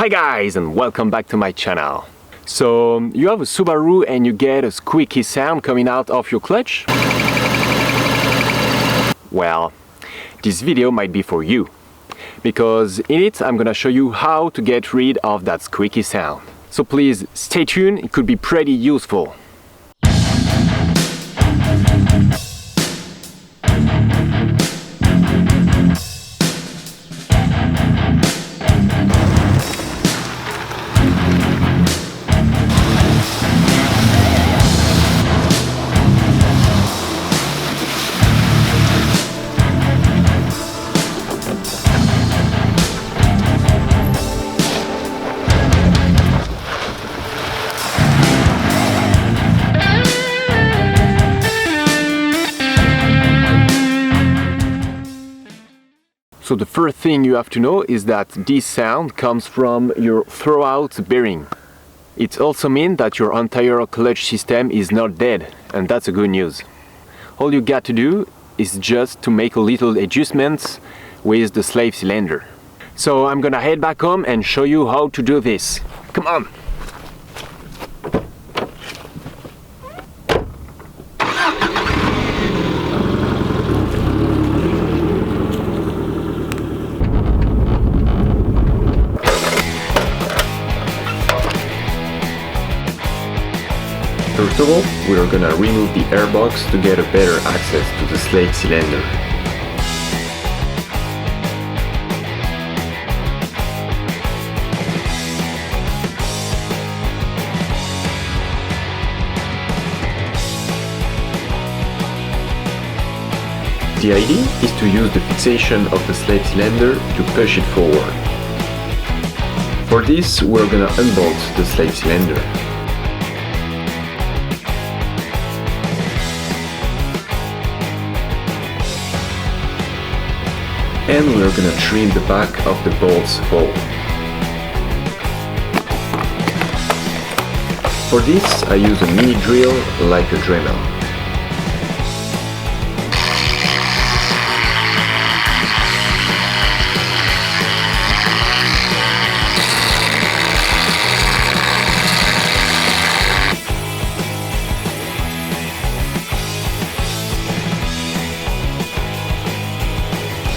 Hi guys, and welcome back to my channel. So you have a Subaru and you get a squeaky sound coming out of your clutch? Well, this video might be for you, because in it I'm gonna show you how to get rid of that squeaky sound. So please stay tuned, it could be pretty useful. So the first thing you have to know is that this sound comes from your throwout bearing. It also means that your entire clutch system is not dead, and that's a good news. All you got to do is just to make a little adjustments with the slave cylinder. So I'm gonna head back home and show you how to do this. Come on! First of all, we are gonna remove the airbox to get a better access to the slave cylinder. The idea is to use the fixation of the slave cylinder to push it forward. For this, we're gonna unbolt the slave cylinder. And we're gonna trim the back of the bolts hole. For this, I use a mini drill like a Dremel.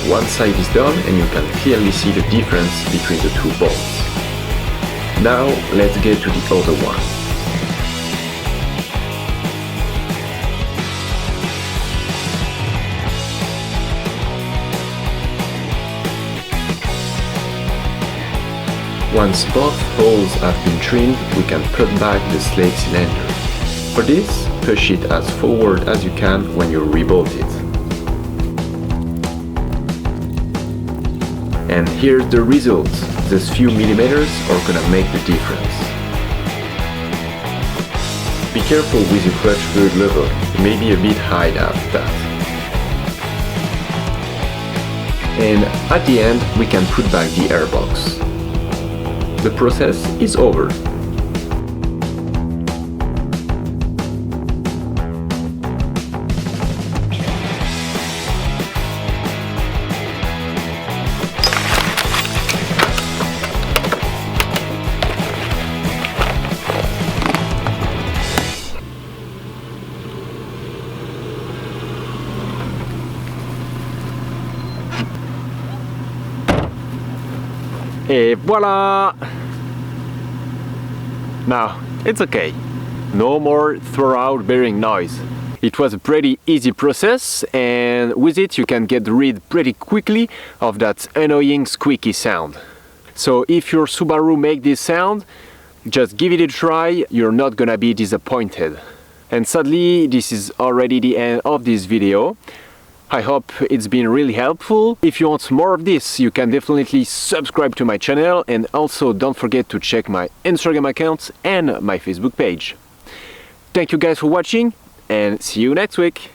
One side is done and you can clearly see the difference between the two bolts. Now let's get to the other one. Once both holes have been trimmed, we can put back the slave cylinder. For this, push it as forward as you can when you rebolt it. And here's the result. These few millimeters are gonna make the difference. Be careful with your clutch fluid level, it may be a bit high after that. And at the end, we can put back the airbox. The process is over. Et voila! Now, it's okay. No more throwout bearing noise. It was a pretty easy process, and with it you can get rid pretty quickly of that annoying squeaky sound. So if your Subaru make this sound, just give it a try, you're not gonna be disappointed. And sadly, this is already the end of this video. I hope it's been really helpful. If you want more of this, you can definitely subscribe to my channel, and also don't forget to check my Instagram account and my Facebook page. Thank you guys for watching, and see you next week.